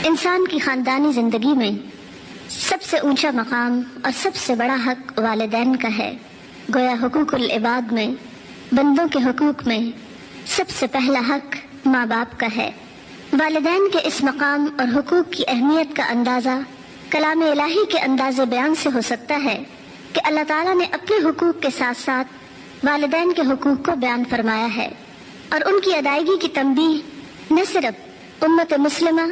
انسان کی خاندانی زندگی میں سب سے اونچا مقام اور سب سے بڑا حق والدین کا ہے۔ گویا حقوق العباد میں، بندوں کے حقوق میں سب سے پہلا حق ماں باپ کا ہے۔ والدین کے اس مقام اور حقوق کی اہمیت کا اندازہ کلام الہی کے انداز بیان سے ہو سکتا ہے کہ اللہ تعالیٰ نے اپنے حقوق کے ساتھ ساتھ والدین کے حقوق کو بیان فرمایا ہے، اور ان کی ادائیگی کی تنبیہ نہ صرف امت مسلمہ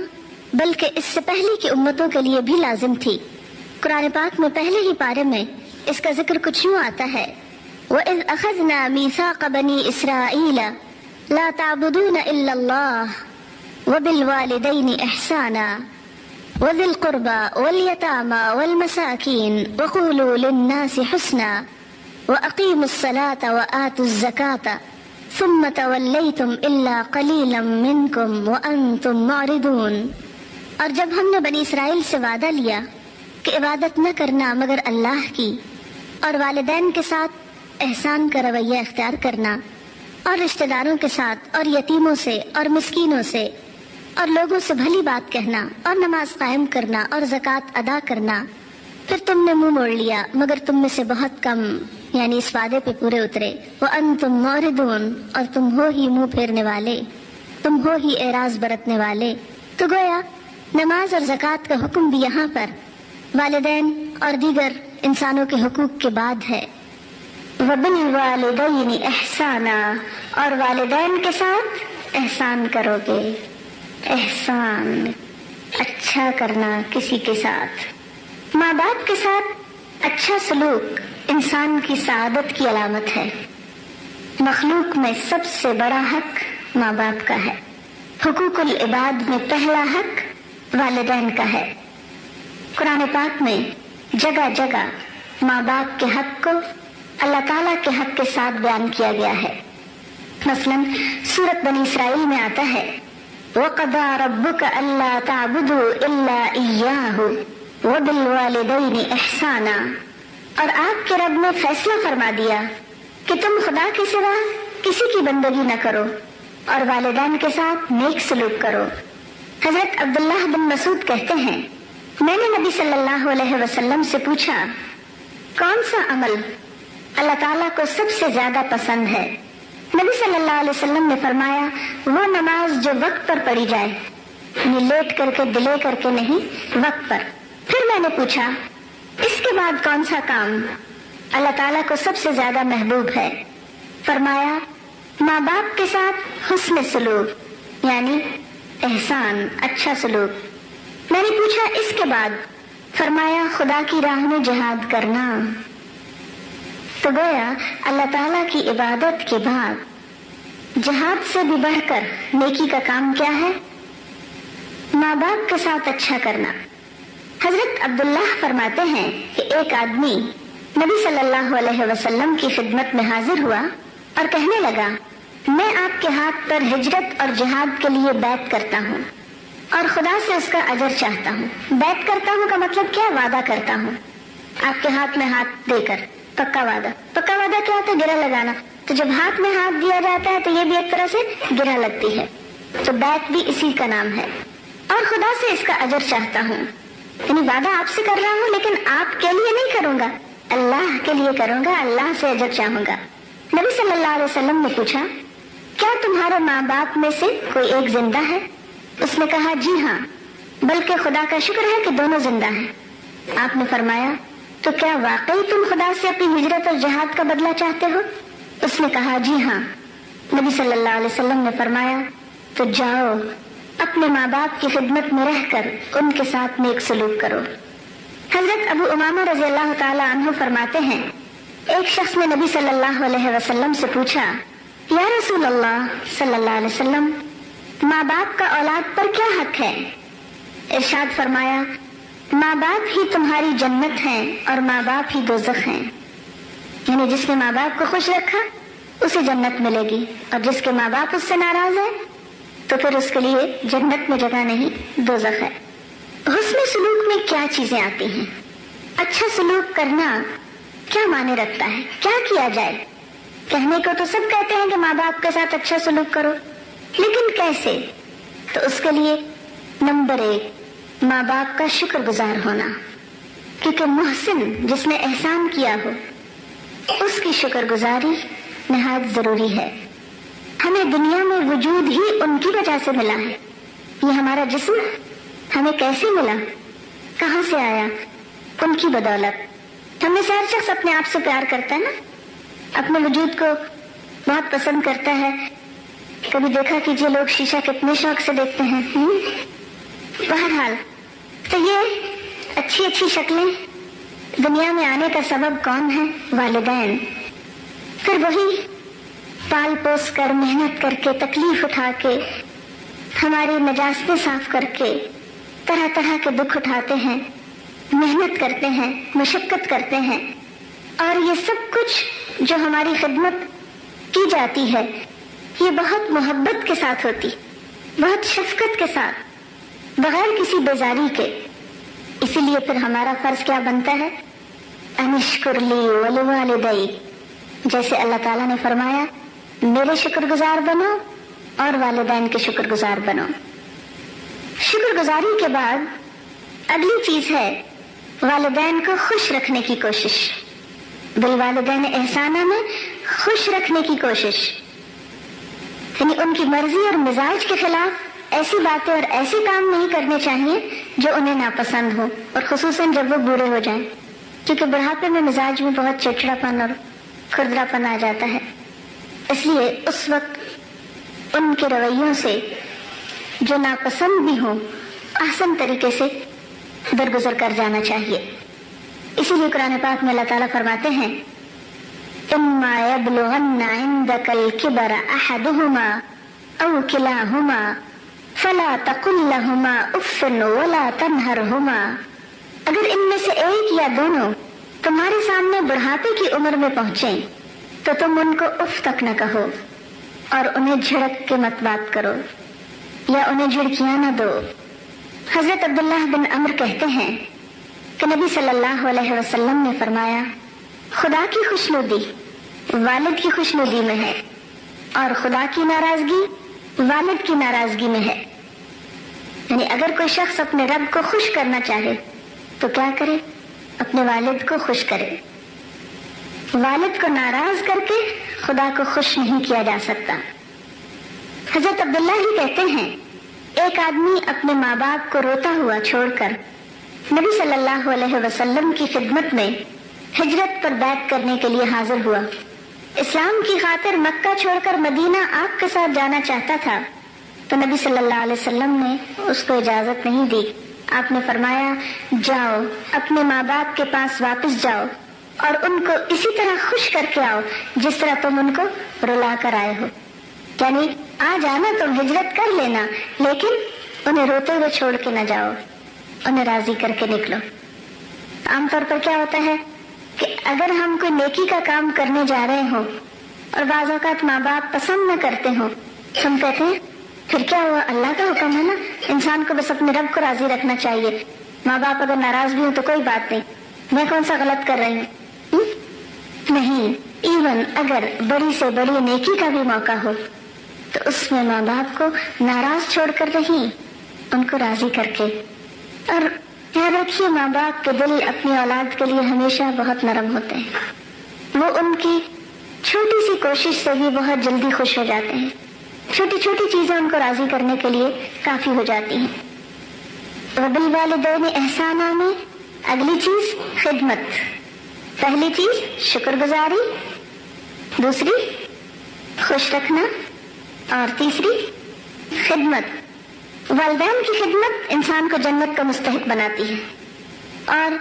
بلکہ اس سے پہلے کی امتوں کے لیے بھی لازم تھی۔ قرآن پاک میں پہلے ہی پارے میں اس کا ذکر کچھ یوں آتا ہے، وَإِذْ أَخَذْنَا مِيثَاقَ بَنِي إِسْرَائِيلَ لَا تَعْبُدُونَ إِلَّا اللَّهَ وَبِالْوَالِدَيْنِ إِحْسَانًا وَذِي الْقُرْبَى وَالْيَتَامَى وَالْمَسَاكِينِ وَقُولُوا لِلنَّاسِ حُسْنًا وَأَقِيمُوا الصَّلَاةَ وَآتُوا الزَّكَاةَ ثُمَّ تَوَلَّيْتُمْ إِلَّا قَلِيلًا مِّنكُمْ وَأَنتُمْ مُعْرِضُونَ۔ اور جب ہم نے بنی اسرائیل سے وعدہ لیا کہ عبادت نہ کرنا مگر اللہ کی، اور والدین کے ساتھ احسان کا رویہ اختیار کرنا، اور رشتہ داروں کے ساتھ اور یتیموں سے اور مسکینوں سے اور لوگوں سے بھلی بات کہنا اور نماز قائم کرنا اور زکوٰۃ ادا کرنا، پھر تم نے منہ موڑ لیا مگر تم میں سے بہت کم یعنی اس وعدے پہ پورے اترے۔ وَأَنْتُمْ مُعْرِضُونَ، اور تم ہو ہی منہ پھیرنے والے، تم ہو ہی اعراض برتنے والے۔ تو گویا نماز اور زکوٰۃ کا حکم بھی یہاں پر والدین اور دیگر انسانوں کے حقوق کے بعد ہے۔ وَبِالْوَالِدَيْنِ إِحْسَانًا، اور والدین کے ساتھ احسان کرو گے۔ احسان، اچھا کرنا کسی کے ساتھ۔ ماں باپ کے ساتھ اچھا سلوک انسان کی سعادت کی علامت ہے۔ مخلوق میں سب سے بڑا حق ماں باپ کا ہے۔ حقوق العباد میں پہلا حق والدین کا ہے۔ قرآن پاک میں جگہ جگہ ماں باپ کے حق کو اللہ تعالیٰ کے حق کے ساتھ بیان کیا گیا ہے۔ مثلاً سورۃ بنی اسرائیل میں آتا ہے، وَقَضَىٰ رَبُّكَ أَلَّا تَعْبُدُوا إِلَّا إِيَّاهُ وَبِالْوَالِدَيْنِ إِحْسَانًا، اور آپ کے رب نے فیصلہ فرما دیا کہ تم خدا کے سوا کسی کی بندگی نہ کرو اور والدین کے ساتھ نیک سلوک کرو۔ حضرت عبداللہ بن مسعود کہتے ہیں، میں نے نبی صلی اللہ علیہ وسلم سے پوچھا کون سا عمل اللہ تعالیٰ کو سب سے زیادہ پسند ہے؟ نبی صلی اللہ علیہ وسلم نے فرمایا، وہ نماز جو وقت پر پڑھی جائے، یعنی لیٹ کر کے ڈیلے کر کے نہیں، وقت پر۔ پھر میں نے پوچھا اس کے بعد کون سا کام اللہ تعالیٰ کو سب سے زیادہ محبوب ہے؟ فرمایا ماں باپ کے ساتھ حسن سلوک یعنی احسان، اچھا سلوک۔ میں نے پوچھا اس کے بعد؟ فرمایا خدا کی راہ میں جہاد کرنا۔ تو گویا اللہ تعالیٰ کی عبادت کے بعد جہاد سے بھی بڑھ کر نیکی کا کام کیا ہے؟ ماں باپ کے ساتھ اچھا کرنا۔ حضرت عبداللہ فرماتے ہیں کہ ایک آدمی نبی صلی اللہ علیہ وسلم کی خدمت میں حاضر ہوا اور کہنے لگا، میں آپ کے ہاتھ پر ہجرت اور جہاد کے لیے بیعت کرتا ہوں اور خدا سے اس کا اجر چاہتا ہوں۔ بیعت کرتا ہوں کا مطلب کیا؟ وعدہ کرتا ہوں آپ کے ہاتھ میں ہاتھ دے کر، پکا وعدہ۔ پکا وعدہ کیا ہوتا ہے؟ گرہ لگانا۔ تو جب ہاتھ میں ہاتھ دیا جاتا ہے تو یہ بھی ایک طرح سے گرہ لگتی ہے، تو بیعت بھی اسی کا نام ہے۔ اور خدا سے اس کا اجر چاہتا ہوں، یعنی وعدہ آپ سے کر رہا ہوں لیکن آپ کے لیے نہیں کروں گا، اللہ کے لیے کروں گا، اللہ سے اجر چاہوں گا۔ نبی صلی اللہ علیہ وسلم نے پوچھا کیا تمہارے ماں باپ میں سے کوئی ایک زندہ ہے؟ اس نے کہا جی ہاں، بلکہ خدا کا شکر ہے کہ دونوں زندہ ہیں۔ آپ نے فرمایا تو کیا واقعی تم خدا سے اپنی ہجرت اور جہاد کا بدلہ چاہتے ہو؟ اس نے کہا جی ہاں۔ نبی صلی اللہ علیہ وسلم نے فرمایا تو جاؤ اپنے ماں باپ کی خدمت میں رہ کر ان کے ساتھ نیک سلوک کرو۔ حضرت ابو امامہ رضی اللہ تعالی عنہ فرماتے ہیں، ایک شخص نے نبی صلی اللہ علیہ وسلم سے پوچھا، یا رسول اللہ صلی اللہ علیہ وسلم، ماں باپ کا اولاد پر کیا حق ہے؟ ارشاد فرمایا، ماں باپ ہی تمہاری جنت ہیں اور ماں باپ ہی دوزخ ہیں، یعنی جس نے ماں باپ کو خوش رکھا اسے جنت ملے گی، اور جس کے ماں باپ اس سے ناراض ہے تو پھر اس کے لیے جنت میں جگہ نہیں، دوزخ ہے۔ حسن سلوک میں کیا چیزیں آتی ہیں؟ اچھا سلوک کرنا کیا معنی رکھتا ہے؟ کیا کیا جائے؟ کہنے کو تو سب کہتے ہیں کہ ماں باپ کے ساتھ اچھا سلوک کرو، لیکن کیسے؟ تو اس کے لیے نمبر 1 ماں باپ کا شکر گزار ہونا، کیونکہ محسن جس نے احسان کیا ہو اس کی شکر گزاری نہایت ضروری ہے۔ ہمیں دنیا میں وجود ہی ان کی وجہ سے ملا ہے۔ یہ ہمارا جسم ہمیں کیسے ملا، کہاں سے آیا؟ ان کی بدولت۔ ہم میں سے ہر شخص اپنے آپ سے پیار کرتا ہے نا، اپنے وجود کو بہت پسند کرتا ہے۔ کبھی دیکھا کیجئے لوگ شیشہ کتنے شوق سے دیکھتے ہیں۔ بہرحال تو یہ اچھی اچھی شکلیں دنیا میں آنے کا سبب کون ہے؟ والدین۔ پھر وہی پال پوس کر، محنت کر کے، تکلیف اٹھا کے، ہماری نجاستیں صاف کر کے، طرح طرح کے دکھ اٹھاتے ہیں، محنت کرتے ہیں، مشقت کرتے ہیں، اور یہ سب کچھ جو ہماری خدمت کی جاتی ہے یہ بہت محبت کے ساتھ ہوتی، بہت شفقت کے ساتھ، بغیر کسی بیزاری کے۔ اسی لیے پھر ہمارا فرض کیا بنتا ہے؟ انشکر لی ولوالدی، جیسے اللہ تعالیٰ نے فرمایا میرے شکر گزار بنو اور والدین کے شکر گزار بنو۔ شکر گزاری کے بعد اگلی چیز ہے والدین کو خوش رکھنے کی کوشش۔ بالوالدین احسانہ میں خوش رکھنے کی کوشش، یعنی ان کی مرضی اور مزاج کے خلاف ایسی باتیں اور ایسے کام نہیں کرنے چاہیے جو انہیں ناپسند ہو، اور خصوصاً جب وہ بوڑھے ہو جائیں، کیونکہ بڑھاپے میں مزاج میں بہت چڑچڑاپن اور کھردراپن آ جاتا ہے۔ اس لیے اس وقت ان کے رویوں سے جو ناپسند بھی ہوں احسن طریقے سے درگزر کر جانا چاہیے۔ اسی لیے قرآن پاک میں اللہ تعالیٰ فرماتے ہیں اما یبلغن عندک الکبر احدہما او کلاہما فلا تقل لہما اف ولا تنہرہما، اگر ان میں سے ایک یا دونوں تمہارے سامنے بڑھاپے کی عمر میں پہنچیں تو تم ان کو اف تک نہ کہو، اور انہیں جھڑک کے مت بات کرو یا انہیں جھڑکیاں نہ دو۔ حضرت عبداللہ بن عمر کہتے ہیں کہ نبی صلی اللہ علیہ وسلم نے فرمایا خدا کی خوشنودی والد کی خوشنودی میں ہے، اور خدا کی ناراضگی والد کی ناراضگی میں ہے۔ یعنی اگر کوئی شخص اپنے رب کو خوش کرنا چاہے تو کیا کرے؟ اپنے والد کو خوش کرے۔ والد کو ناراض کر کے خدا کو خوش نہیں کیا جا سکتا۔ حضرت عبداللہ ہی کہتے ہیں ایک آدمی اپنے ماں باپ کو روتا ہوا چھوڑ کر نبی صلی اللہ علیہ وسلم کی خدمت میں ہجرت پر بیعت کرنے کے لیے حاضر ہوا۔ اسلام کی خاطر مکہ چھوڑ کر مدینہ آپ کے ساتھ جانا چاہتا تھا، تو نبی صلی اللہ علیہ وسلم نے اس کو اجازت نہیں دی۔ آپ نے فرمایا جاؤ اپنے ماں باپ کے پاس واپس جاؤ اور ان کو اسی طرح خوش کر کے آؤ جس طرح تم ان کو رلا کر آئے ہو۔ یعنی آ جانا، تم ہجرت کر لینا، لیکن انہیں روتے ہوئے چھوڑ کے نہ جاؤ، انہیں راضی کر کے نکلو۔ عام طور پر کیا ہوتا ہے کہ اگر ہم کوئی نیکی کا کام کرنے جا رہے ہوں اور بعض اوقات ماں باپ پسند نہ کرتے ہوں، ہم کہتے ہیں پھر کیا ہوا، اللہ کا حکم ہے نا، انسان کو بس اپنے رب کو راضی رکھنا چاہیے، ماں باپ اگر ناراض بھی ہوں تو کوئی بات نہیں، میں کون سا غلط کر رہی ہوں؟ نہیں، ایون اگر بڑی سے بڑی نیکی کا بھی موقع ہو تو اس میں ماں باپ کو ناراض چھوڑ کر نہیں، ان کو راضی کر کے۔ اور یاد رکھیے ماں باپ کے دل اپنی اولاد کے لیے ہمیشہ بہت نرم ہوتے ہیں، وہ ان کی چھوٹی سی کوشش سے بھی بہت جلدی خوش ہو جاتے ہیں، چھوٹی چھوٹی چیزیں ان کو راضی کرنے کے لیے کافی ہو جاتی ہیں۔ وبالوالدین احسانہ میں اگلی چیز خدمت، پہلی چیز شکر گزاری، دوسری خوش رکھنا، اور تیسری خدمت۔ والدین کی خدمت انسان کو جنت کا مستحق بناتی ہے، اور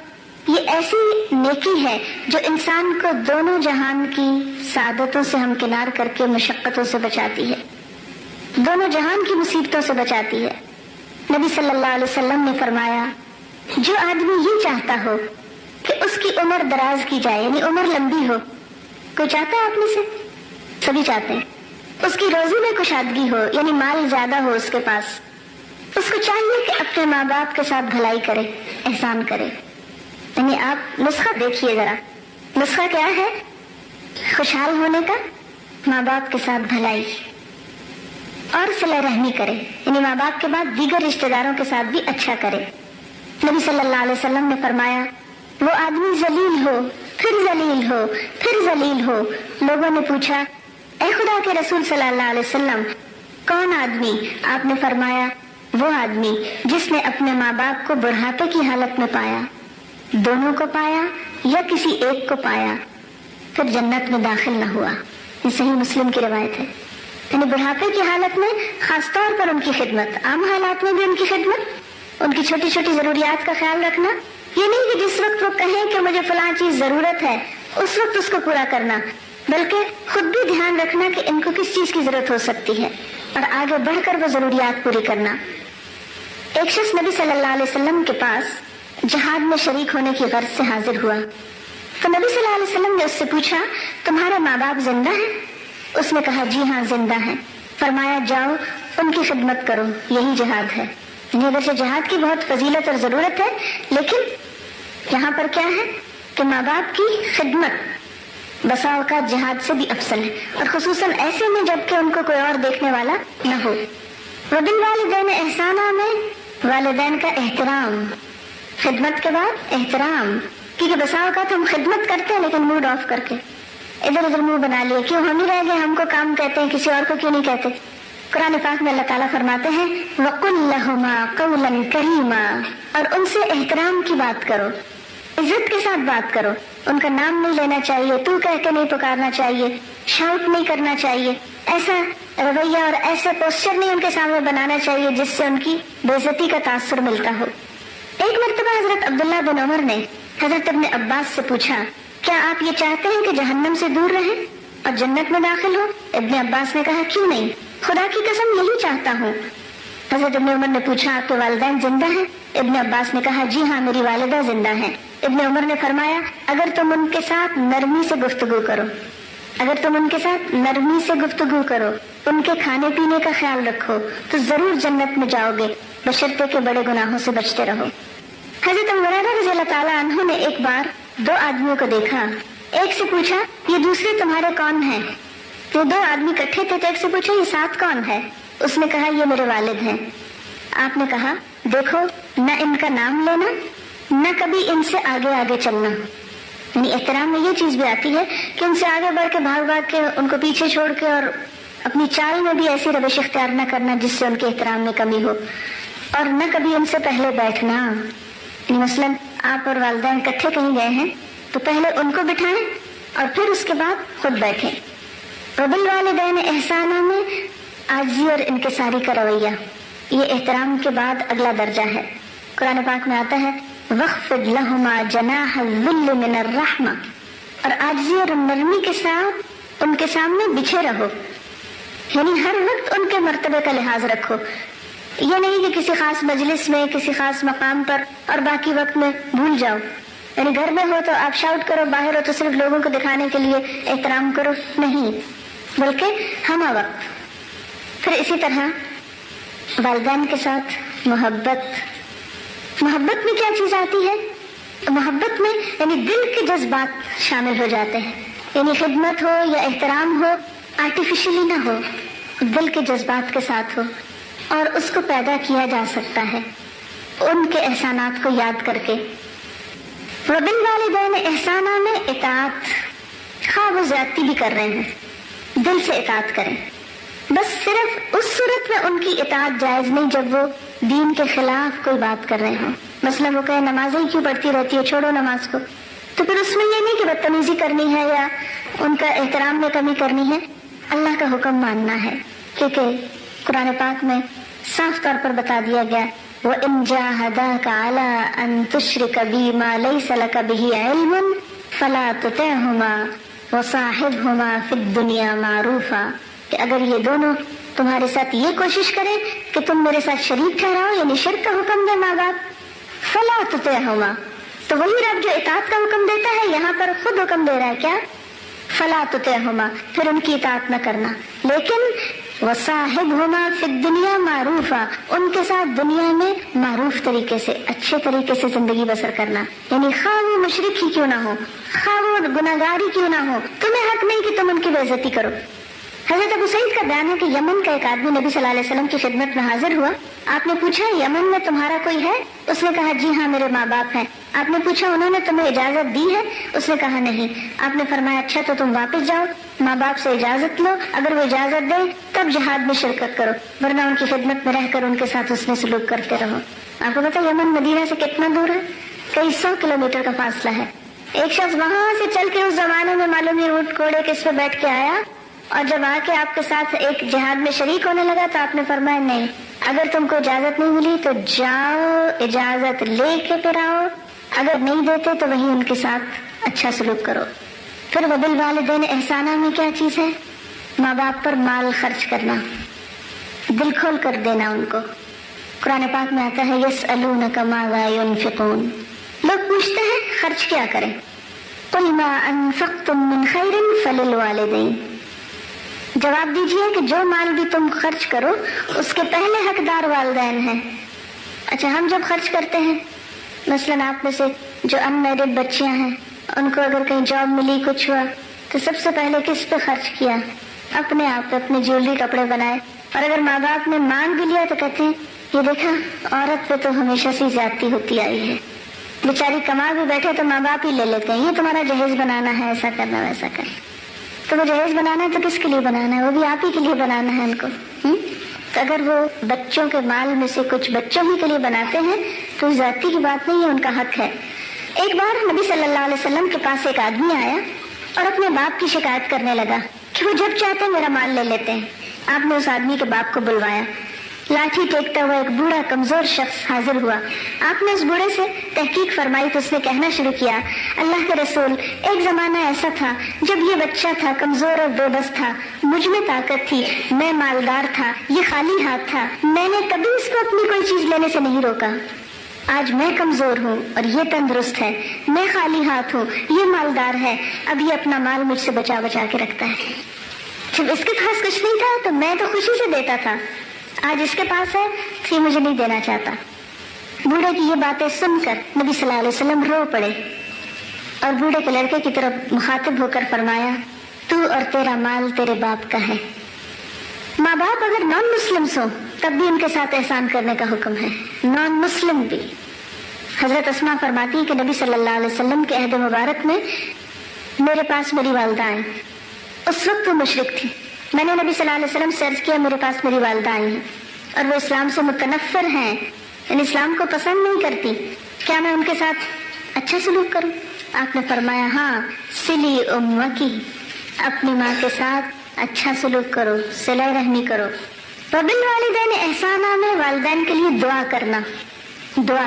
یہ ایسی نیکی ہے جو انسان کو دونوں جہان کی سعادتوں سے ہمکنار کر کے مشقتوں سے بچاتی ہے، دونوں جہان کی مصیبتوں سے بچاتی ہے۔ نبی صلی اللہ علیہ وسلم نے فرمایا جو آدمی یہ چاہتا ہو کہ اس کی عمر دراز کی جائے، یعنی عمر لمبی ہو، کوئی چاہتا ہے آپ میں سے؟ سبھی چاہتے ہیں۔ اس کی روزی میں کشادگی ہو، یعنی مال زیادہ ہو اس کے پاس، اس کو چاہیے کہ اپنے ماں باپ کے ساتھ بھلائی کرے، احسان کرے۔ یعنی آپ نسخہ دیکھیے ذرا، نسخہ کیا ہے خوشحال ہونے کا؟ ماں باپ کے ساتھ بھلائی اور صلہ رحمی کرے، یعنی ماں باپ کے بعد دیگر رشتہ داروں کے ساتھ بھی اچھا کرے۔ نبی صلی اللہ علیہ وسلم نے فرمایا وہ آدمی ذلیل ہو پھر ذلیل ہو پھر ذلیل ہو۔ لوگوں نے پوچھا اے خدا کے رسول صلی اللہ علیہ وسلم کون آدمی؟ آپ نے فرمایا وہ آدمی جس نے اپنے ماں باپ کو بڑھاپے کی حالت میں پایا، دونوں کو پایا یا کسی ایک کو پایا، پھر جنت میں داخل نہ ہوا۔ یہ صحیح مسلم کی روایت ہے۔ یعنی بڑھاپے کی حالت میں خاص طور پر ان کی خدمت، عام حالات میں بھی ان کی خدمت، ان کی چھوٹی چھوٹی ضروریات کا خیال رکھنا، یہ نہیں کہ جس وقت وہ کہیں کہ مجھے فلاں چیز ضرورت ہے اس وقت اس کو پورا کرنا، بلکہ خود بھی دھیان رکھنا کہ ان کو کس چیز کی ضرورت ہو سکتی ہے اور آگے بڑھ کر وہ ضروریات پوری کرنا۔ ایک شخص نبی صلی اللہ علیہ وسلم کے پاس جہاد میں شریک ہونے کی غرض سے حاضر ہوا، تو نبی صلی اللہ علیہ وسلم نے اس سے پوچھا تمہارے ماں باپ زندہ ہیں؟ اس نے کہا جی ہاں زندہ ہیں۔ فرمایا جاؤ ان کی خدمت کرو، یہی جہاد ہے۔ ویسے جہاد کی بہت فضیلت اور ضرورت ہے، لیکن یہاں پر کیا ہے کہ ماں باپ کی خدمت بسا اوقات جہاد سے بھی افضل ہے، اور خصوصاً ایسے میں جب کہ ان کو کوئی اور دیکھنے والا نہ ہو۔ وبالوالدین احسانا میں والدین کا احترام، خدمت کے بعد احترام، کیونکہ بسا اوقات ہم خدمت کرتے ہیں لیکن موڈ آف کر کے ادھر ادھر منہ بنا لیے، کیوں ہم ہی رہ گئے، ہم کو کام کہتے ہیں کسی اور کو کیوں نہیں کہتے۔ قرآن پاک میں اللہ تعالیٰ فرماتے ہیں وَقُلْ لَهُمَا قَوْلًا كَرِيمًا، اور ان سے احترام کی بات کرو، عزت کے ساتھ بات کرو، ان کا نام نہیں لینا چاہیے، تو کہہ کے نہیں پکارنا چاہیے، شاؤٹ نہیں کرنا چاہیے، ایسا رویہ اور ایسا پوسچر نہیں ان کے سامنے بنانا چاہیے جس سے ان کی بے عزتی کا تاثر ملتا ہو۔ ایک مرتبہ حضرت عبداللہ بن عمر نے حضرت ابن عباس سے پوچھا کیا آپ یہ چاہتے ہیں کہ جہنم سے دور رہیں اور جنت میں داخل ہو؟ ابن عباس نے کہا کیوں نہیں، خدا کی قسم یہی چاہتا ہوں۔ حضرت ابن عمر نے پوچھا آپ کے والدین زندہ ہیں؟ ابن عباس نے کہا جی ہاں میری والدہ زندہ ہیں۔ ابن عمر نے فرمایا اگر تم ان کے ساتھ نرمی سے گفتگو کرو، اگر تم ان کے ساتھ نرمی سے گفتگو کرو، ان کے کھانے پینے کا خیال رکھو تو ضرور جنت میں جاؤ گے، بشرطے کے بڑے گناہوں سے بچتے رہو۔ حضرت ابو ہریرہ رضی اللہ تعالیٰ عنہ نے ایک بار دو آدمیوں کو دیکھا، ایک سے پوچھا یہ دوسرے تمہارے کون ہیں؟ وہ دو آدمی کٹھے تھے تو ایک سے پوچھا یہ ساتھ کون ہے؟ اس نے کہا یہ میرے والد ہیں۔ آپ نے کہا دیکھو نہ ان کا نام لینا نہ کبھی ان سے آگے آگے چلنا، یعنی احترام میں یہ چیز بھی آتی ہے کہ ان سے آگے بڑھ کے بھاگ بھاگ کے ان کو پیچھے چھوڑ کے اور اپنی چال میں بھی ایسی روش اختیار نہ کرنا جس سے ان کے احترام میں کمی ہو، اور نہ کبھی ان سے پہلے بیٹھنا، مثلاً آپ اور والدین اکٹھے کہیں گئے ہیں تو پہلے ان کو بٹھائیں اور پھر اس کے بعد خود بیٹھیں۔ وبالوالدین احسانا میں عاجزی اور انکساری کا رویہ، یہ احترام کے بعد اگلا درجہ ہے۔ قرآن پاک میں آتا ہے وَخْفِضْ لَهُمَا جَنَاحَ الذُّلِّ مِنَ الرَّحْمَةِ، اور عاجزی اور نرمی کے ساتھ ان کے سامنے بچھے رہو، یعنی ہر وقت ان کے مرتبے کا لحاظ رکھو، یہ نہیں کہ کسی خاص مجلس میں کسی خاص مقام پر اور باقی وقت میں بھول جاؤ، یعنی گھر میں ہو تو آپ شاؤٹ کرو، باہر ہو تو صرف لوگوں کو دکھانے کے لیے احترام کرو، نہیں، بلکہ ہمہ وقت۔ پھر اسی طرح والدین کے ساتھ محبت میں کیا چیز آتی ہے؟ محبت میں یعنی دل کے جذبات شامل ہو جاتے ہیں، یعنی خدمت ہو یا احترام ہو آرٹیفیشلی نہ ہو، دل کے جذبات کے ساتھ ہو، اور اس کو پیدا کیا جا سکتا ہے ان کے احسانات کو یاد کر کے۔ وبالوالدین احسانا میں اطاعت، خواہ وہ زیادتی بھی کر رہے ہیں دل سے اطاعت کریں، بس صرف اس صورت میں ان کی اطاعت جائز نہیں جب وہ دین کے خلاف کوئی بات کر رہے ہوں، مثلا وہ کہیں نمازیں کیوں پڑھتی رہتی ہے، چھوڑو نماز کو، تو پھر اس میں یہ نہیں کہ بدتمیزی کرنی ہے یا ان کا احترام میں کمی کرنی ہے، اللہ کا حکم ماننا ہے، کیونکہ قرآن پاک میں صاف طور پر بتا دیا گیا وَإِن جَاهَدَاكَ عَلَىٰ أَن تُشْرِكَ بِي مَا لَيْسَ لَكَ بِهِ عِلْمٌ فَلَا تُطِعْهُمَا وَصَاحِبْهُمَا فِي الدُّنْيَا مَعْرُوفًا، کہ اگر یہ دونوں تمہارے ساتھ یہ کوشش کریں کہ تم میرے ساتھ شریک ٹھہراؤ، یعنی شرک کا حکم دے ماں باپ، فَلَا تُطِعْهُمَا، تو وہی رب جو اطاعت کا حکم دیتا ہے یہاں پر خود حکم دے رہا ہے کیا؟ فَلَا تُطِعْهُمَا، پھر ان کی اطاعت نہ کرنا، لیکن وَصَاحِبْهُمَا فِي الدُّنْيَا مَعْرُوفًا، ان کے ساتھ دنیا میں معروف طریقے سے اچھے طریقے سے زندگی بسر کرنا، یعنی خواہ وہ مشرک ہی کیوں نہ ہو، خواہ وہ گناہگار ہی کیوں نہ ہو، تمہیں حق نہیں کہ تم ان کی بے عزتی کرو، حضرت ابو سعید کا بیان ہے کہ یمن کا ایک آدمی نبی صلی اللہ علیہ وسلم کی خدمت میں حاضر ہوا. آپ نے پوچھا یمن میں تمہارا کوئی ہے؟ اس نے کہا جی ہاں میرے ماں باپ ہیں. آپ نے پوچھا انہوں نے تمہیں اجازت دی ہے؟ اس نے کہا نہیں. آپ نے فرمایا اچھا تو تم واپس جاؤ, ماں باپ سے اجازت لو, اگر وہ اجازت دیں تب جہاد میں شرکت کرو, ورنہ ان کی خدمت میں رہ کر ان کے ساتھ حسن سلوک کرتے رہو. آپ کو پتا یمن مدینہ سے کتنا دور ہے؟ کئی 100 کلومیٹر کا فاصلہ ہے. ایک شخص وہاں سے چل کے اس زمانے میں معلوم نہیں اونٹ گھوڑے کس پہ بیٹھ کے آیا, اور جب آ کے آپ کے ساتھ ایک جہاد میں شریک ہونے لگا تو آپ نے فرمایا نہیں, اگر تم کو اجازت نہیں ملی تو جاؤ, اجازت لے کے پھر آؤ, اگر نہیں دیتے تو وہیں ان کے ساتھ اچھا سلوک کرو. پھر وبالوالدین احسانہ میں کیا چیز ہے؟ ماں باپ پر مال خرچ کرنا, دل کھول کر دینا ان کو. قرآن پاک میں آتا ہے یسألونک ماذا ينفقون, لوگ پوچھتے ہیں خرچ کیا کریں. قل ما انفقتم من خیر فللوالدین, جواب دیجئے کہ جو مال بھی تم خرچ کرو اس کے پہلے حقدار والدین ہیں. اچھا ہم جب خرچ کرتے ہیں, مثلا آپ میں سے جو ان میرڈ بچیاں ہیں ان کو اگر کہیں جاب ملی کچھ ہوا تو سب سے پہلے کس پہ خرچ کیا؟ اپنے آپ پہ, اپنے جیولری کپڑے بنائے. اور اگر ماں باپ نے مانگ بھی لیا تو کہتے ہیں یہ دیکھا عورت پہ تو ہمیشہ سے زیادتی ہوتی آئی ہے, بیچاری کما بھی بیٹھے تو ماں باپ ہی لے لیتے ہیں, یہ تمہارا جہیز بنانا ہے, ایسا کرنا ویسا کرنا. تو وہ جہیز بنانا ہے تو کس کے لیے بنانا ہے؟ وہ بھی آپ ہی کے لیے بنانا ہے ان کو. تو اگر وہ بچوں کے مال میں سے کچھ بچوں ہی کے لیے بناتے ہیں تو زیادتی کی بات نہیں ہے, ان کا حق ہے. ایک بار نبی صلی اللہ علیہ وسلم کے پاس ایک آدمی آیا اور اپنے باپ کی شکایت کرنے لگا کہ وہ جب چاہتے ہیں میرا مال لے لیتے ہیں. آپ نے اس آدمی کے باپ کو بلوایا. لاٹھی ٹیکتا ہوا ایک بوڑھا کمزور شخص حاضر ہوا. آپ نے اس بوڑھے سے تحقیق فرمائی تو اس نے کہنا شروع کیا اللہ کے رسول, ایک زمانہ ایسا تھا جب یہ بچہ تھا, کمزور اور بے بس تھا, مجھ میں طاقت تھی, میں مالدار تھا, یہ خالی ہاتھ تھا, میں نے کبھی اس کو اپنی کوئی چیز لینے سے نہیں روکا. آج میں کمزور ہوں اور یہ تندرست ہے, میں خالی ہاتھ ہوں, یہ مالدار ہے, اب یہ اپنا مال مجھ سے بچا بچا کے رکھتا ہے. جب اس کے پاس کچھ نہیں تھا تو میں تو خوشی سے دیتا تھا, آج اس کے پاس ہے تو یہ مجھے نہیں دینا چاہتا. بوڑھے کی یہ باتیں سن کر نبی صلی اللہ علیہ وسلم رو پڑے اور بوڑھے کے لڑکے کی طرف مخاطب ہو کر فرمایا تو اور تیرا مال تیرے باپ کا ہے. ماں باپ اگر نان مسلم ہو تب بھی ان کے ساتھ احسان کرنے کا حکم ہے, نان مسلم بھی. حضرت اسماء فرماتی ہیں کہ نبی صلی اللہ علیہ وسلم کے عہد مبارک میں میرے پاس میری والدہ آئیں. اس وقت وہ مشرک تھی. میں نے نبی صلی اللہ علیہ وسلم سے عرض کیا میرے پاس میری والدہ آئی ہیں اور وہ اسلام سے متنفر ہیں, یعنی اسلام کو پسند نہیں کرتی, کیا میں ان کے ساتھ اچھا سلوک کروں؟ آپ نے فرمایا ہاں, سلی امکی, اپنی ماں کے ساتھ اچھا سلوک کرو, صلہ رحمی کرو. وبالوالدین احسانہ میں والدین کے لیے دعا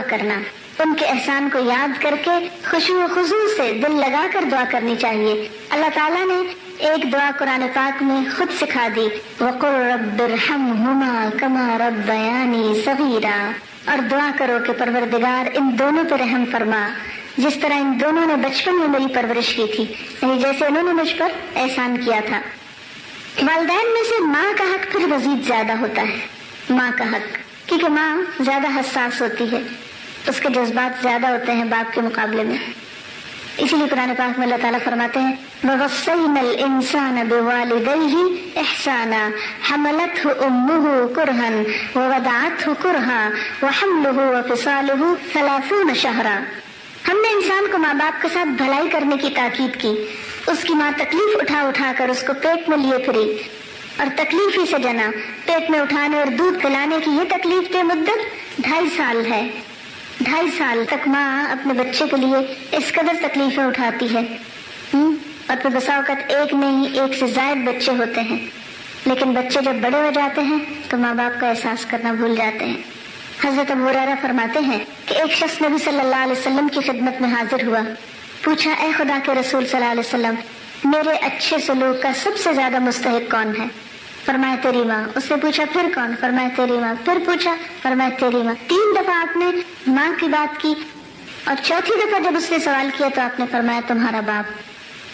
کرنا, ان کے احسان کو یاد کر کے خشوع و خضوع سے دل لگا کر دعا کرنی چاہیے. اللہ تعالیٰ نے ایک دعا قرآن پاک میں خود سکھا دی, وَقُلْ رَبِّ ارْحَمْهُمَا كَمَا رَبَّيَانِي صَغِيرًا, اور دعا کرو کہ پروردگار ان دونوں پہ رحم فرما جس طرح ان دونوں نے بچپن میں میری پرورش کی تھی, یعنی جیسے انہوں نے مجھ پر احسان کیا تھا. والدین میں سے ماں کا حق پھر مزید زیادہ ہوتا ہے, ماں کا حق, کیونکہ ماں زیادہ حساس ہوتی ہے, اس کے جذبات زیادہ ہوتے ہیں باپ کے مقابلے میں. اسی لیے قرآن پاک میں اللہ تعالیٰ فرماتے ہیں وَوَصَّيْنَا الْإِنسَانَ بِوَالِدَيْهِ إِحْسَانًا حَمَلَتْهُ أُمُّهُ كُرْهًا وَوَضَعَتْهُ كُرْهًا وَحَمْلُهُ وَفِصَالُهُ 30 شهرًا. ہم نے انسان کو ماں باپ کے ساتھ بھلائی کرنے کی تاکید کی. اس کی ماں تکلیف اٹھا کر اس کو پیٹ میں لیے پھری اور تکلیف ہی سے جنا. پیٹ میں اٹھانے اور دودھ پلانے کی یہ تکلیف کی مدت 2.5 سال ہے. 2.5 سال تک ماں اپنے بچے کے لیے اس قدر تکلیفیں اٹھاتی ہے, اور پھر بسا اوقات ایک نہیں ایک سے زائد بچے ہوتے ہیں, لیکن بچے جب بڑے ہو جاتے ہیں تو ماں باپ کا احساس کرنا بھول جاتے ہیں. حضرت ابو ہریرہ فرماتے ہیں کہ ایک شخص نبی صلی اللہ علیہ وسلم کی خدمت میں حاضر ہوا. پوچھا اے خدا کے رسول صلی اللہ علیہ وسلم, میرے اچھے سلوک کا سب سے زیادہ مستحق کون ہے؟ فرمایا تیری ماں. اس نے پوچھا پھر کون؟ فرمایا تیری ماں. پھر پوچھا, فرمایا تیری ماں. 3 دفعہ آپ نے ماں کی بات کی, اور 4تھی دفعہ جب اس نے سوال کیا تو آپ نے فرمایا تمہارا باپ.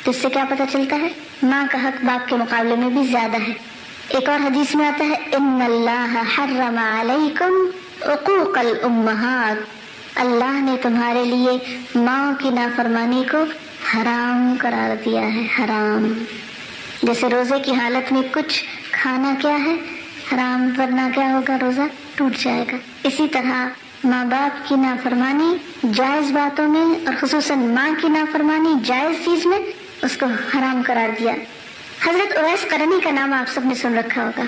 تو اس سے کیا پتہ چلتا ہے؟ ماں کا حق باپ کے مقابلے میں بھی زیادہ ہے. ایک اور حدیث میں آتا ہے ان اللہ حرم علیکم عقوق الامہات, اللہ نے تمہارے لیے ماں کی نافرمانی کو حرام قرار دیا ہے, حرام. جیسے روزے کی حالت میں کچھ کھانا کیا ہے حرام، ورنہ کیا ہوگا، روزہ ٹوٹ جائے گا. اسی طرح ماں باپ کی نافرمانی جائز باتوں میں اور خصوصاً ماں کی نافرمانی جائز چیز میں اس کو حرام قرار دیا. حضرت اویس قرنی کا نام آپ سب نے سن رکھا ہوگا.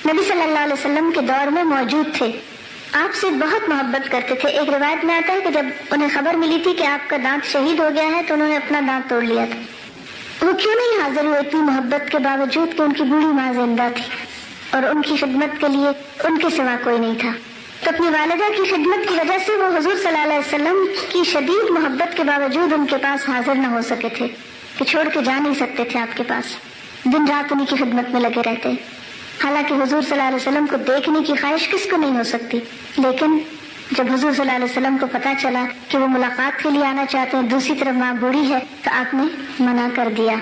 نبی صلی اللہ علیہ وسلم کے دور میں موجود تھے، آپ سے بہت محبت کرتے تھے. ایک روایت میں آتا ہے کہ جب انہیں خبر ملی تھی کہ آپ کا دانت شہید ہو گیا ہے تو انہوں نے اپنا دانت توڑ لیا تھا. وہ کیوں نہیں حاضر ہوئے اتنی محبت کے باوجود کہ ان کی بوڑھی ماں زندہ تھی اور ان کی خدمت کے لیے ان کے سوا کوئی نہیں تھا. تو اپنی والدہ کی خدمت کی وجہ سے وہ حضور صلی اللہ علیہ وسلم کی شدید محبت کے باوجود ان کے پاس حاضر نہ ہو سکے تھے کہ چھوڑ کے جا نہیں سکتے تھے آپ کے پاس. دن رات انہیں کی خدمت میں لگے رہتے. حالانکہ حضور صلی اللہ علیہ وسلم کو دیکھنے کی خواہش کس کو نہیں ہو سکتی، لیکن جب حضور صلی اللہ علیہ وسلم کو پتا چلا کہ وہ ملاقات کے لیے آنا چاہتے ہیں، دوسری طرف ماں بوڑھی ہے، تو آپ نے منع کر دیا.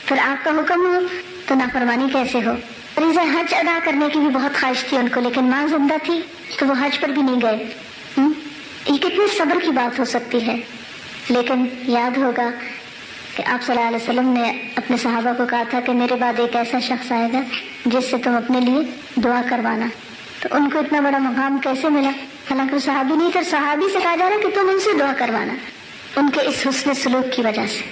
پھر آپ کا حکم ہو تو نافرمانی کیسے ہو. فریضہ حج ادا کرنے کی بھی بہت خواہش تھی ان کو، لیکن ماں زندہ تھی تو وہ حج پر بھی نہیں گئے. یہ کتنے صبر کی بات ہو سکتی ہے. لیکن یاد ہوگا کہ آپ صلی اللہ علیہ وسلم نے اپنے صحابہ کو کہا تھا کہ میرے بعد ایک ایسا شخص آئے گا جس سے تم اپنے لیے دعا کروانا. تو ان کو اتنا بڑا مقام کیسے ملا؟ حالانکہ وہ صحابی نہیں تھے، صحابی سے کہا جا رہا کہ تم ان سے دعا کروانا. ان کے اس حسن سلوک کی وجہ سے،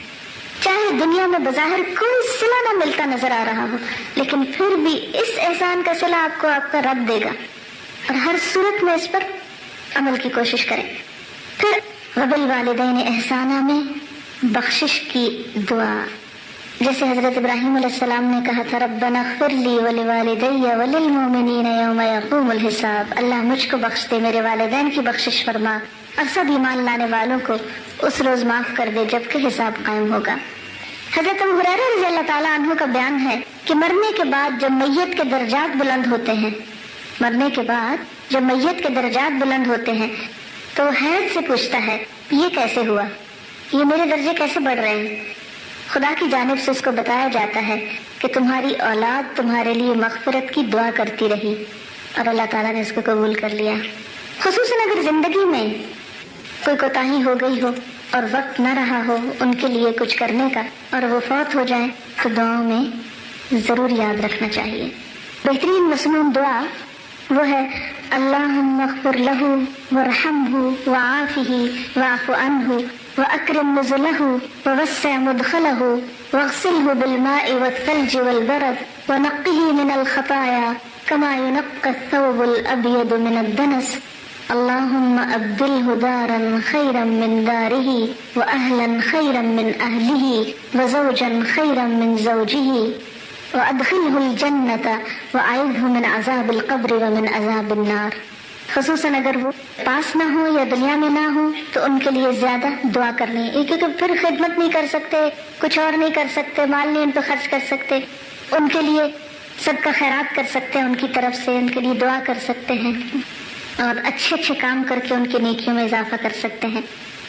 چاہے دنیا میں بظاہر کوئی صلہ نہ ملتا نظر آ رہا ہو، لیکن پھر بھی اس احسان کا صلہ آپ کو آپ کا رب دے گا، اور ہر صورت میں اس پر عمل کی کوشش کریں. پھر وبالوالدین احسانہ میں بخشش کی دعا، جیسے حضرت ابراہیم علیہ السلام نے کہا تھا ربنا اغفر لی ولوالدی وللمؤمنین یوم یقوم الحساب. اللہ مجھ کو بخش دے، میرے والدین کی بخشش فرما، اور سب ایمان لانے والوں کو اس روز معاف کر دے جب کہ حساب قائم ہوگا. حضرت ابو ہریرہ رضی اللہ تعالیٰ عنہ کا بیان ہے کہ مرنے کے بعد جب میت کے درجات بلند ہوتے ہیں، مرنے کے بعد جب میت کے درجات بلند ہوتے ہیں تو وہ حیرت سے پوچھتا ہے یہ کیسے ہوا، یہ میرے درجے کیسے بڑھ رہے ہیں. خدا کی جانب سے اس کو بتایا جاتا ہے کہ تمہاری اولاد تمہارے لیے مغفرت کی دعا کرتی رہی اور اللہ تعالیٰ نے اس کو قبول کر لیا. خصوصاً اگر زندگی میں کوئی کوتاہی ہو گئی ہو اور وقت نہ رہا ہو ان کے لیے کچھ کرنے کا اور وہ فوت ہو جائیں تو دعاؤں میں ضرور یاد رکھنا چاہیے. بہترین مسنون دعا وہ ہے اللہم اغفر لہ وارحمہ وعافہ واعف عنہ واکرم نزلہ ووسع مدخلہ واغسلہ بالماء والثلج والبرد ونقہ من الخطایا كما ينقى الثوب الأبيض من الدنس اللهم أبدله دارا خيرا من داره وأهلا خيرا من أهله وزوجا خيرا من زوجه وأدخله الجنة وأعذه من عذاب القبر ومن عذاب النار. خصوصاً اگر وہ پاس نہ ہو یا دنیا میں نہ ہو تو ان کے لیے زیادہ دعا کرنی ہے، کیونکہ پھر خدمت نہیں کر سکتے، کچھ اور نہیں کر سکتے، مال نہیں ان پہ خرچ کر سکتے. ان کے لیے صدقہ خیرات کر سکتے ہیں، ان کی طرف سے ان کے لیے دعا کر سکتے ہیں اور اچھے اچھے کام کر کے ان کی نیکیوں میں اضافہ کر سکتے ہیں.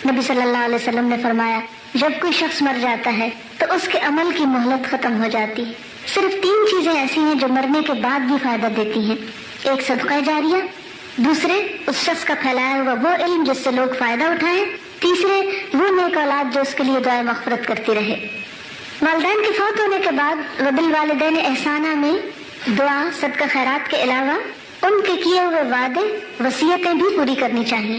نبی صلی اللہ علیہ وسلم نے فرمایا جب کوئی شخص مر جاتا ہے تو اس کے عمل کی مہلت ختم ہو جاتی ہے. صرف 3 چیزیں ایسی ہیں جو مرنے کے بعد بھی فائدہ دیتی ہیں. ایک صدقہ جاریہ، دوسرے اس شخص کا پھیلایا ہوا وہ علم جس سے لوگ فائدہ اٹھائیں، تیسرے وہ نیک اولاد جو اس کے لیے دعائے مغفرت کرتی رہے. والدین کے فوت ہونے کے بعد وبالوالدین احسانہ میں دعا صدقہ خیرات کے علاوہ ان کے کیے ہوئے وعدے وصیتیں بھی پوری کرنی چاہیے.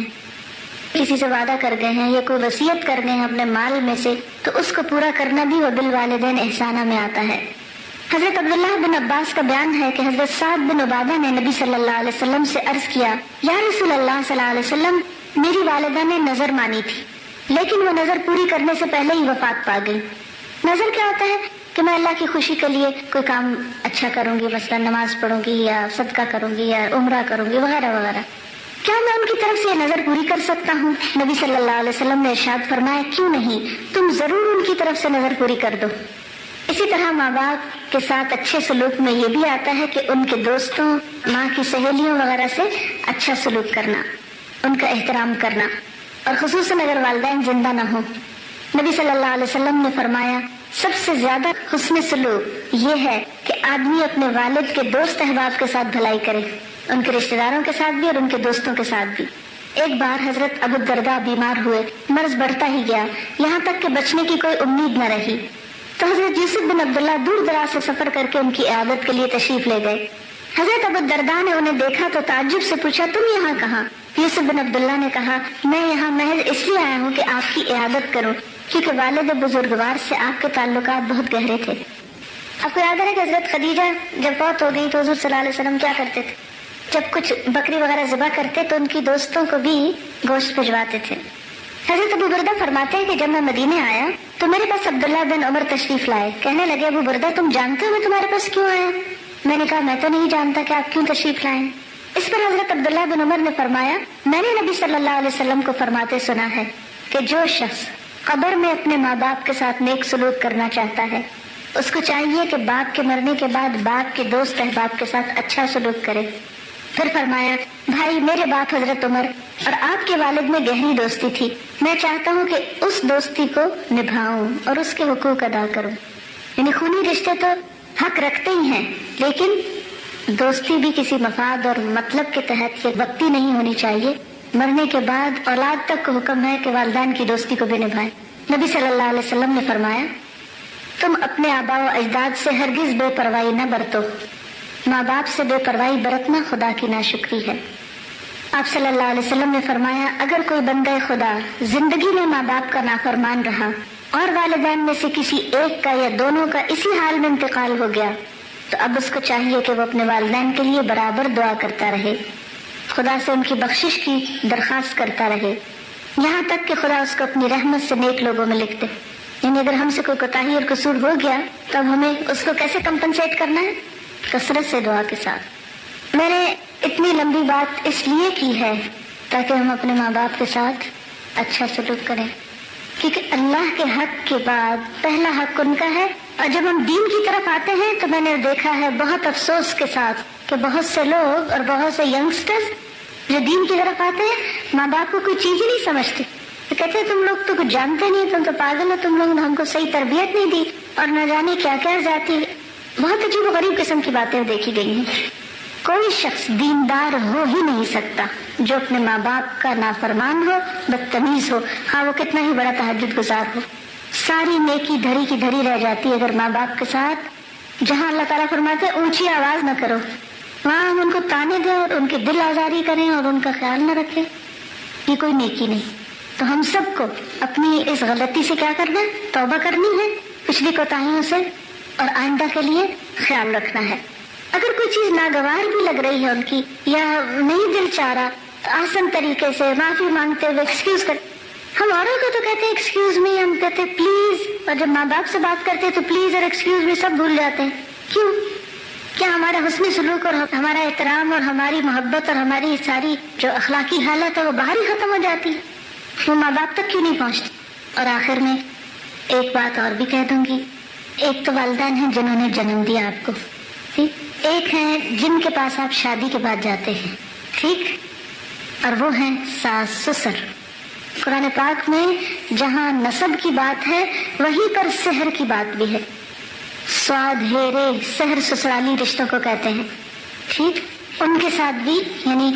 کسی سے وعدہ کر گئے ہیں یا کوئی وصیت کر گئے ہیں اپنے مال میں سے تو اس کو پورا کرنا بھی وبالوالدین احسانہ میں آتا ہے. حضرت عبداللہ بن عباس کا بیان ہے کہ حضرت سعد بن عبادہ نے نبی صلی اللہ علیہ وسلم سے عرض کیا یا رسول اللہ صلی اللہ علیہ وسلم میری والدہ نے نظر مانی تھی لیکن وہ نظر پوری کرنے سے پہلے ہی وفات پا گئی. نظر کیا ہوتا ہے کہ میں اللہ کی خوشی کے لیے کوئی کام اچھا کروں گی، مثلا نماز پڑھوں گی یا صدقہ کروں گی یا عمرہ کروں گی وغیرہ وغیرہ. کیا میں ان کی طرف سے یہ نظر پوری کر سکتا ہوں؟ نبی صلی اللہ علیہ وسلم نے ارشاد فرمایا کیوں نہیں، تم ضرور ان کی طرف سے نظر پوری کر دو. اسی طرح ماں باپ کے ساتھ اچھے سلوک میں یہ بھی آتا ہے کہ ان کے دوستوں، ماں کی سہیلیوں وغیرہ سے اچھا سلوک کرنا، ان کا احترام کرنا، اور خصوصاً اگر والدین زندہ نہ ہوں. نبی صلی اللہ علیہ وسلم نے فرمایا سب سے زیادہ حسن سلوک یہ ہے کہ آدمی اپنے والد کے دوست احباب کے ساتھ بھلائی کرے، ان کے رشتہ داروں کے ساتھ بھی اور ان کے دوستوں کے ساتھ بھی. ایک بار حضرت ابو الدرداء بیمار ہوئے، مرض بڑھتا ہی گیا یہاں تک کہ بچنے کی کوئی امید نہ رہی. تو حضرت یوسف بن عبداللہ دور دراز سے سفر کر کے ان کی عیادت کے لیے تشریف لے گئے. حضرت ابو الدرداء نے انہیں دیکھا تو تعجب سے پوچھا تم یہاں کہاں؟ یوسف بن عبداللہ نے کہا میں یہاں محض اس لیے آیا ہوں کہ آپ کی عیادت کروں کیونکہ والد بزرگوار سے آپ کے تعلقات بہت گہرے تھے. آپ کو یاد ہے کہ حضرت خدیجہ جب فوت ہو گئی تو حضور صلی اللہ علیہ وسلم کیا کرتے تھے؟ جب کچھ بکری وغیرہ ذبح کرتے تو ان کی دوستوں کو بھی گوشت بھجواتے تھے. حضرت ابو بردہ فرماتے ہیں کہ جب میں مدینے آیا تو میرے پاس عبداللہ بن عمر تشریف لائے. کہنے لگے ابو بردہ تم جانتے ہو میں تمہارے پاس کیوں آیا؟ میں نے کہا میں تو نہیں جانتا کہ آپ کیوں تشریف لائے. اس پر حضرت عبداللہ بن عمر نے فرمایا میں نے نبی صلی اللہ علیہ وسلم کو فرماتے سنا ہے کہ جو شخص قبر میں اپنے ماں باپ کے ساتھ نیک سلوک کرنا چاہتا ہے اس کو چاہیے کہ باپ کے مرنے کے بعد باپ کے دوست احباب کے ساتھ اچھا سلوک کرے. پھر فرمایا بھائی میرے باپ حضرت عمر اور آپ کے والد میں گہری دوستی تھی. میں چاہتا ہوں کہ اس دوستی کو نبھاؤں اور اس کے حقوق ادا کروں. یعنی خونی رشتے تو حق رکھتے ہی ہیں لیکن دوستی بھی کسی مفاد اور مطلب کے تحت یہ وقتی نہیں ہونی چاہیے. مرنے کے بعد اولاد تک کو حکم ہے کہ والدین کی دوستی کو بھی نبھائیں. نبی صلی اللہ علیہ وسلم نے فرمایا تم اپنے آباء و اجداد سے ہرگز بے پرواہی نہ برتو. ماں باپ سے بے پرواہی برتنا خدا کی ناشکری ہے. آپ صلی اللہ علیہ وسلم نے فرمایا اگر کوئی بندہ خدا زندگی میں ماں باپ کا نافرمان رہا اور والدین میں سے کسی ایک کا یا دونوں کا اسی حال میں انتقال ہو گیا تو اب اس کو چاہیے کہ وہ اپنے والدین کے لیے برابر دعا کرتا رہے, خدا سے ان کی بخشش کی درخواست کرتا رہے, یہاں تک کہ خدا اس کو اپنی رحمت سے نیک لوگوں میں لکھ دے. یعنی اگر ہم سے کوئی کوتاہی اور قصور ہو گیا تو اب ہمیں اس کو کیسے کمپنسیٹ کرنا ہے؟ کثرت سے دعا کے ساتھ. میں نے اتنی لمبی بات اس لیے کی ہے تاکہ ہم اپنے ماں باپ کے ساتھ اچھا سلوک کریں, کیونکہ اللہ کے حق کے بعد پہلا حق ان کا ہے. اور جب ہم دین کی طرف آتے ہیں تو میں نے دیکھا ہے بہت افسوس کے ساتھ کہ بہت سے لوگ اور بہت سے ینگسٹرز جو دین کی طرف آتے ہیں ماں باپ کو کوئی چیز ہی نہیں سمجھتے. تو کہتے ہیں تم لوگ تو کچھ جانتے نہیں, تم تو پاگل ہو, تم لوگ نے ہم کو صحیح تربیت نہیں دی اور نہ جانے کیا کیا ذاتی بہت عجیب و غریب قسم کی باتیں دیکھی گئی ہیں. کوئی شخص دیندار ہو ہی نہیں سکتا جو اپنے ماں باپ کا نافرمان ہو, بدتمیز ہو, ہاں وہ کتنا ہی بڑا تہجد گزار ہو. ساری نیکی دھری کی دھری رہ جاتی ہے اگر ماں باپ کے ساتھ جہاں اللہ تعالیٰ فرماتے ہیں اونچی آواز نہ کرو وہاں ہم ان کو تانے دیں اور ان کے دل آزاری کریں اور ان کا خیال نہ رکھیں, یہ کوئی نیکی نہیں. تو ہم سب کو اپنی اس غلطی سے کیا کرنا ہے؟ توبہ کرنی ہے پچھلی کوتاہیوں سے اور آئندہ کے لیے خیال رکھنا ہے. اگر کوئی چیز ناگوار بھی لگ رہی ہے ان کی یا نہیں دل چاہ رہا تو آسان طریقے سے معافی مانگتے ہوئے ایکسکیوز کر. ہم اوروں کو تو کہتے ہیں ایکسکیوز می, ہم کہتے ہیں پلیز, اور جب ماں باپ سے بات کرتے ہیں تو پلیز اور ایکسکیوز می سب بھول جاتے ہیں. کیوں؟ کیا ہمارا حسن سلوک اور ہمارا احترام اور ہماری محبت اور ہماری ساری جو اخلاقی حالت ہے وہ باہر ہی ختم ہو جاتی ہے؟ وہ ماں باپ تک کیوں نہیں پہنچتی؟ اور آخر میں ایک بات اور بھی کہہ دوں گی. ایک تو والدین ہیں جنہوں نے جنم دیا آپ کو, ٹھیک, ایک ہیں جن کے پاس آپ شادی کے بعد جاتے ہیں, ٹھیک, اور وہ ہیں ساس سسر. قرآن پاک میں جہاں نسب کی بات ہے وہیں پر سحر کی بات بھی ہے. سواد ہیرے سحر سسرالی رشتوں کو کہتے ہیں, ٹھیک. ان کے ساتھ بھی یعنی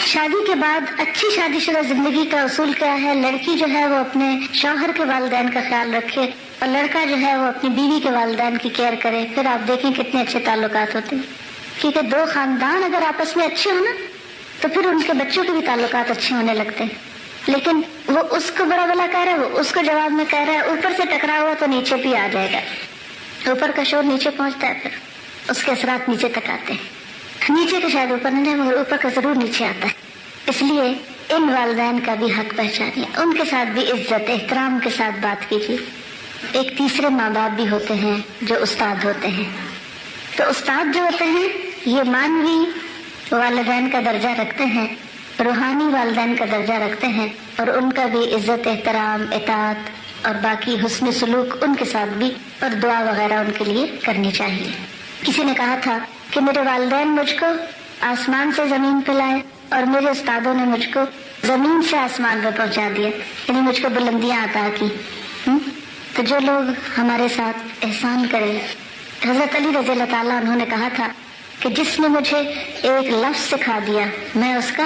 شادی کے بعد اچھی شادی شدہ زندگی کا اصول کیا ہے؟ لڑکی جو ہے وہ اپنے شوہر کے والدین کا خیال رکھے اور لڑکا جو ہے وہ اپنی بیوی کے والدین کی کیئر کرے. پھر آپ دیکھیں کتنے اچھے تعلقات ہوتے ہیں, کیونکہ دو خاندان اگر آپس میں اچھے ہوں نا تو پھر ان کے بچوں کے بھی تعلقات اچھے ہونے لگتے ہیں. لیکن وہ اس کو بڑا بلا کہہ رہا ہے, وہ اس کو جواب میں کہہ رہا ہے, اوپر سے ٹکرا ہوا تو نیچے بھی آ جائے گا. اوپر کا شور نیچے پہنچتا ہے, پھر اس کے اثرات نیچے تک آتے ہیں. نیچے کا شاید اوپر نہیں مگر اوپر کا ضرور نیچے آتا ہے. اس لیے ان والدین کا بھی حق پہچانیے, ان کے ساتھ بھی عزت احترام کے ساتھ بات کیجیے. ایک تیسرے ماں باپ بھی ہوتے ہیں جو استاد ہوتے ہیں. تو استاد جو ہوتے ہیں یہ مانوی والدین کا درجہ رکھتے ہیں, روحانی والدین کا درجہ رکھتے ہیں, اور ان کا بھی عزت احترام اطاعت اور باقی حسن سلوک ان کے ساتھ بھی اور دعا وغیرہ ان کے لیے کرنی چاہیے. کسی نے کہا تھا کہ میرے والدین مجھ کو آسمان سے زمین پہ لائے اور میرے استادوں نے مجھ کو زمین سے آسمان پہ پہنچا دیا, یعنی مجھ کو بلندیاں عطا کی. تو جو لوگ ہمارے ساتھ احسان کرے, حضرت علی رضی اللہ تعالیٰ انہوں نے کہا تھا کہ جس نے مجھے ایک لفظ سکھا دیا میں اس کا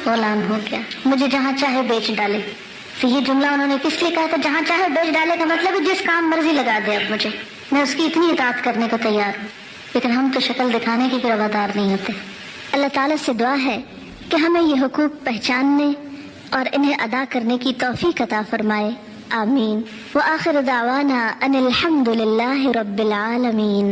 غلام ہو گیا, مجھے جہاں چاہے بیچ ڈالے. تو یہ جملہ انہوں نے کس لیے کہا تھا؟ جہاں چاہے بیچ ڈالے کا مطلب ہے جس کام مرضی لگا دے اب مجھے، میں اس کی اتنی اطاعت کرنے کو تیار ہوں. لیکن ہم تو شکل دکھانے کے روادار نہیں ہوتے. اللہ تعالیٰ سے دعا ہے کہ ہمیں یہ حقوق پہچاننے اور انہیں ادا کرنے کی توفیق عطا فرمائے. آمین. وآخر دعوانا ان الحمد للہ رب العالمین.